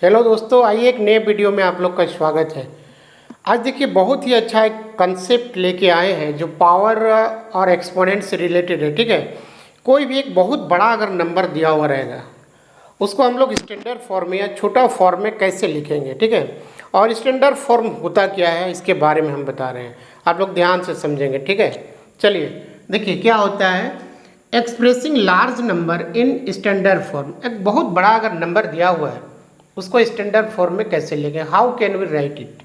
Hello दोस्तों, आइए एक नए वीडियो में आप लोग का स्वागत है। आज देखिए बहुत ही अच्छा एक कंसेप्ट लेके आए हैं जो पावर और एक्सपोनेंट से रिलेटेड है। ठीक है, कोई भी एक बहुत बड़ा अगर नंबर दिया हुआ रहेगा उसको हम लोग स्टैंडर्ड फॉर्म में या छोटा फॉर्म में कैसे लिखेंगे। ठीक है, और स्टैंडर्ड फॉर्म होता क्या है इसके बारे में हम बता रहे हैं, आप लोग ध्यान से समझेंगे। ठीक है, चलिए देखिए क्या होता है। Expressing large number in standard form, एक बहुत बड़ा अगर नंबर दिया हुआ है उसको स्टैंडर्ड फॉर्म में कैसे लिखें, how can we write it.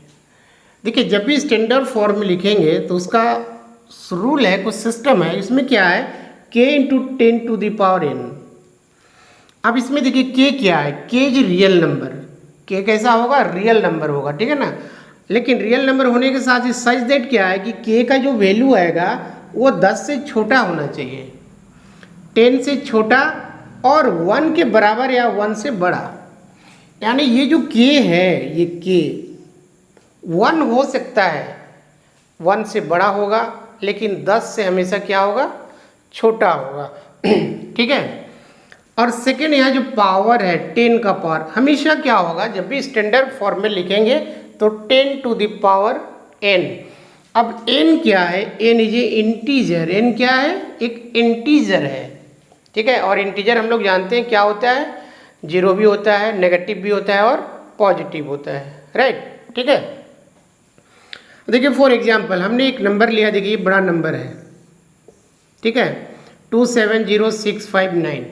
देखिए जब भी स्टैंडर्ड फॉर्म में लिखेंगे तो उसका रूल है, कुछ सिस्टम है। इसमें क्या है, k इंटू 10⁻n। अब इसमें देखिए k क्या है, k is real number. k कैसा होगा, रियल नंबर होगा। ठीक है ना, लेकिन रियल नंबर होने के साथ ही सच दैट क्या है कि k का जो वैल्यू आएगा वो 10 से छोटा होना चाहिए, 10 से छोटा और 1 के बराबर या 1 से बड़ा। यानी ये जो k है, ये k 1 हो सकता है, 1 से बड़ा होगा, लेकिन 10 से हमेशा क्या होगा, छोटा होगा। ठीक है, और सेकेंड यहाँ जो पावर है 10 का पावर हमेशा क्या होगा, जब भी स्टैंडर्ड फॉर्म में लिखेंगे तो 10⁻n। अब n क्या है, n is a integer. n क्या है, एक इंटीजर है। ठीक है, और इंटीजर हम लोग जानते हैं क्या होता है, जीरो भी होता है, नेगेटिव भी होता है और पॉजिटिव होता है। राइट, ठीक है। देखिए फॉर एग्जांपल हमने एक नंबर लिया, देखिए बड़ा नंबर है। ठीक है, 270659,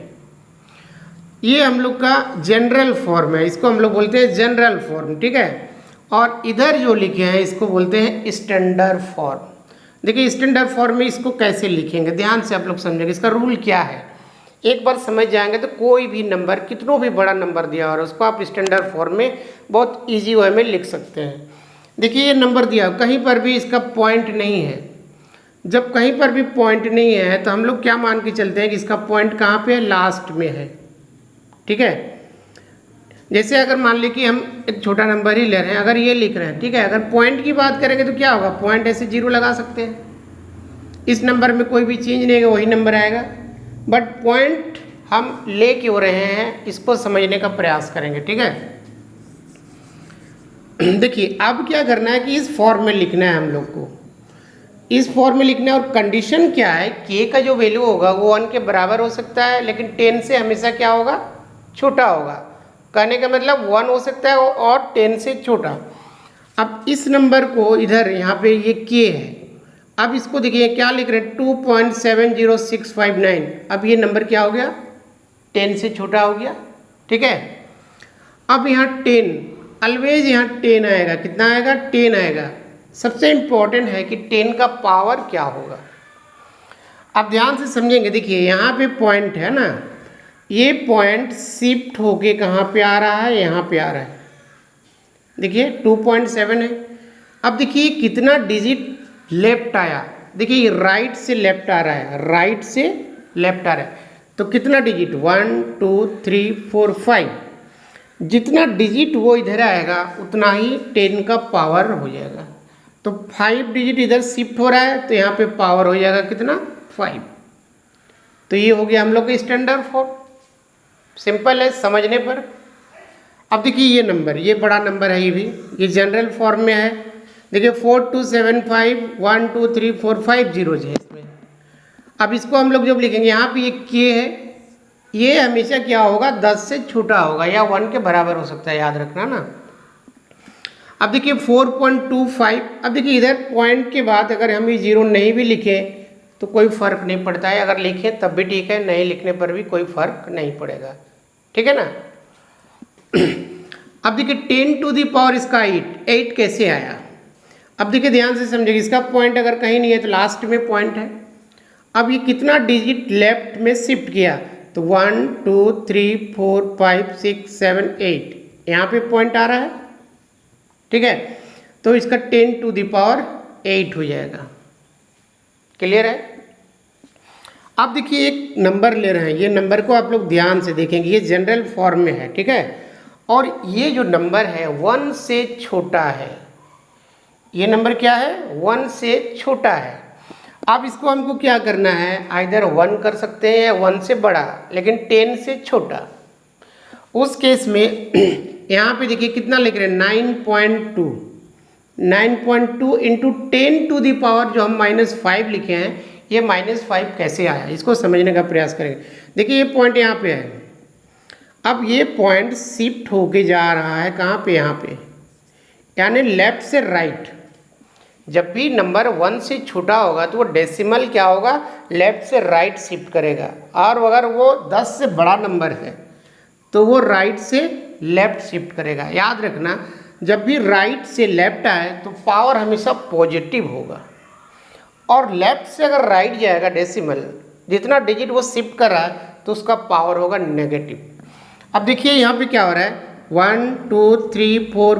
ये हम लोग का जनरल फॉर्म है, इसको हम लोग बोलते हैं जनरल फॉर्म। ठीक है, और इधर जो लिखे हैं इसको बोलते हैं स्टैंडर्ड फॉर्म। देखिए स्टैंडर्ड फॉर्म में इसको कैसे लिखेंगे, ध्यान से आप लोग समझेंगे, इसका रूल क्या है। एक बार समझ जाएंगे तो कोई भी नंबर, कितनों भी बड़ा नंबर दिया हो उसको आप स्टैंडर्ड फॉर्म में बहुत इजी वे में लिख सकते हैं। देखिए ये नंबर दिया, कहीं पर भी इसका पॉइंट नहीं है। जब कहीं पर भी पॉइंट नहीं है तो हम लोग क्या मान के चलते हैं कि इसका पॉइंट कहाँ पे है, लास्ट में है। ठीक है, जैसे अगर मान ली कि हम एक छोटा नंबर ही ले रहे हैं, अगर ये लिख रहे हैं, ठीक है, अगर पॉइंट की बात करेंगे तो क्या होगा, पॉइंट ऐसे जीरो लगा सकते हैं, इस नंबर में कोई भी चेंज नहीं है, वही नंबर आएगा। बट पॉइंट हम ले क्यों रहे हैं, इसको समझने का प्रयास करेंगे। ठीक है, देखिए अब क्या करना है कि इस फॉर्म में लिखना है हम लोग को, इस फॉर्म में लिखना है। और कंडीशन क्या है, k का जो वैल्यू होगा वो 1 के बराबर हो सकता है, लेकिन 10 से हमेशा क्या होगा, छोटा होगा। कहने का मतलब 1 हो सकता है और 10 से छोटा। अब इस नंबर को इधर यहाँ पे ये k है, अब इसको देखिए क्या लिख रहे हैं, 2.70659। अब ये नंबर क्या हो गया, 10 से छोटा हो गया। ठीक है, अब यहाँ 10, ऑलवेज यहाँ 10 आएगा, कितना आएगा, 10 आएगा। सबसे इम्पोर्टेंट है कि 10 का पावर क्या होगा। आप ध्यान से समझेंगे, देखिए यहाँ पे पॉइंट है ना, ये पॉइंट शिफ्ट होके कहाँ पे आ रहा है, यहाँ पे आ रहा है। देखिए 2.7 है। अब देखिए कितना डिजिट लेफ्ट आया, देखिए ये राइट से लेफ्ट आ रहा है, राइट से लेफ्ट आ रहा है, तो कितना डिजिट, 1 2 3 4 5। जितना डिजिट वो इधर आएगा उतना ही 10 का पावर हो जाएगा। तो 5 डिजिट इधर शिफ्ट हो रहा है तो यहाँ पे पावर हो जाएगा कितना, 5। तो ये हो गया हम लोग का स्टैंडर्ड फॉर्म, सिंपल है समझने पर। अब देखिए ये नंबर, ये बड़ा नंबर है, ये भी ये जनरल फॉर्म में है। देखिए 4275 1 2 3 4 5 जीरोज है इसमें। अब इसको हम लोग जब लिखेंगे, यहाँ पे ये k है, ये हमेशा क्या होगा, 10 से छोटा होगा या 1 के बराबर हो सकता है, याद रखना ना। अब देखिए 4.25, अब देखिए इधर पॉइंट के बाद अगर हम ये जीरो नहीं भी लिखें तो कोई फर्क नहीं पड़ता है, अगर लिखें तब भी ठीक है, नहीं लिखने पर भी कोई फर्क नहीं पड़ेगा। ठीक है ना। अब देखिए 10 टू दी पावर इसका 8 कैसे आया। अब देखिए ध्यान से समझिए, इसका पॉइंट अगर कहीं नहीं है तो लास्ट में पॉइंट है। अब ये कितना डिजिट लेफ्ट में शिफ्ट किया, तो 1 2 3 4 5 6 7 8, यहाँ पे पॉइंट आ रहा है। ठीक है, तो इसका 10 टू दी पावर 8 हो जाएगा। क्लियर है। अब देखिए एक नंबर ले रहे हैं, ये नंबर को आप लोग ध्यान से देखेंगे, ये जनरल फॉर्म में है। ठीक है, और ये जो नंबर है 1 से छोटा है, ये नंबर क्या है, 1 से छोटा है। अब इसको हमको क्या करना है, आइदर 1 कर सकते हैं या 1 से बड़ा, लेकिन 10 से छोटा। उस केस में यहाँ पे देखिए कितना लिख रहे हैं 9.2, 9.2 इंटू 10⁻, जो हम -5 लिखे हैं, ये -5 कैसे आया, इसको समझने का प्रयास करेंगे। देखिए ये पॉइंट यहाँ पे है, अब ये पॉइंट शिफ्ट होके जा रहा है कहाँ पे, यहाँ पे, यानी लेफ्ट से राइट। जब भी नंबर 1 से छोटा होगा तो वो डेसिमल क्या होगा, लेफ्ट से राइट शिफ्ट करेगा, और अगर वो 10 से बड़ा नंबर है तो वो राइट से लेफ्ट शिफ्ट करेगा। याद रखना, जब भी राइट से लेफ्ट आए तो पावर हमेशा पॉजिटिव होगा, और लेफ्ट से अगर राइट जाएगा डेसिमल, जितना डिजिट वो शिफ्ट कर रहा है तो उसका पावर होगा नेगेटिव। अब देखिए यहाँ पे क्या हो रहा है, 1 2 3 4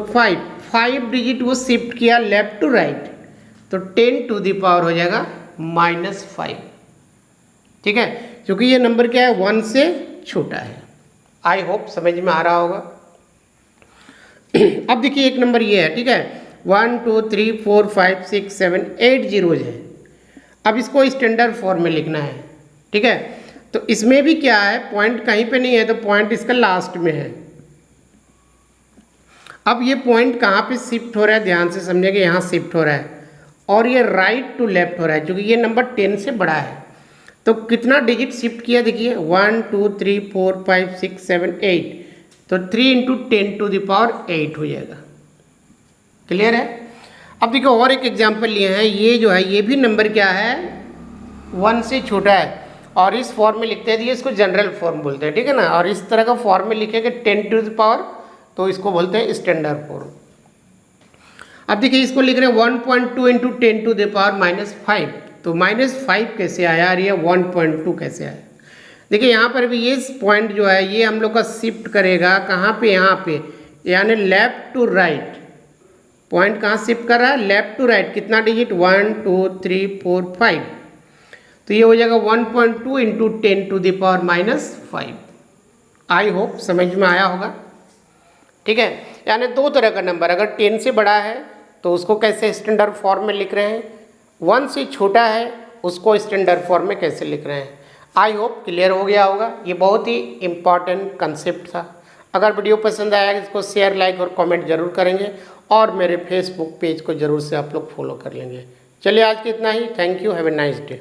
5 डिजिट वो शिफ्ट किया लेफ्ट टू राइट, तो 10⁻ हो जाएगा -5। ठीक है, क्योंकि ये नंबर क्या है, 1 से छोटा है। आई होप समझ में आ रहा होगा। अब देखिए एक नंबर ये है, ठीक है, 1 2 3 4 5 6 7 8 जीरोज है। अब इसको स्टैंडर्ड फॉर्म में लिखना है, ठीक है। तो इसमें भी क्या है, पॉइंट कहीं पे नहीं है, तो पॉइंट इसका लास्ट में है। अब ये पॉइंट कहाँ पे शिफ्ट हो रहा है, ध्यान से समझिएगा, यहाँ शिफ्ट हो रहा है, और ये राइट टू लेफ्ट हो रहा है, क्योंकि ये नंबर 10 से बड़ा है। तो कितना डिजिट शिफ्ट किया, देखिए 1 2 3 4 5 6 7 8, तो 3 इंटू 10⁸ हो जाएगा। क्लियर है। अब देखिए और एक एग्जाम्पल लिए हैं, ये जो है ये भी नंबर क्या है, 1 से छोटा है, और इस फॉर्म में लिखते हैं, इसको जनरल फॉर्म बोलते हैं, ठीक है ना। और इस तरह का फॉर्म में लिखेंगे 10⁻, तो इसको बोलते हैं स्टैंडर्ड फॉर्म। अब देखिए इसको लिख रहे हैं 1.2 इंटू 10⁻⁻5, तो -5 कैसे आया, और ये 1.2 कैसे आया। देखिए यहाँ पर भी ये पॉइंट जो है ये हम लोग का शिफ्ट करेगा कहाँ पे, यहाँ पे, यानी लेफ्ट टू राइट। पॉइंट कहाँ शिफ्ट कर रहा है, लेफ्ट टू राइट। कितना डिजिट, 1 2 3 4 5, तो ये हो जाएगा 1.2 इंटू 10⁻⁻5। आई होप समझ में आया होगा, ठीक है। यानी दो तरह का नंबर, अगर 10 से बड़ा है तो उसको कैसे स्टैंडर्ड फॉर्म में लिख रहे हैं, 1 से छोटा है उसको स्टैंडर्ड फॉर्म में कैसे लिख रहे हैं। आई होप क्लियर हो गया होगा। ये बहुत ही इम्पॉर्टेंट कंसेप्ट था। अगर वीडियो पसंद आया इसको शेयर, लाइक और कमेंट जरूर करेंगे, और मेरे फेसबुक पेज को जरूर से आप लोग फॉलो कर लेंगे। चलिए आज के इतना ही। Thank you, have a nice day.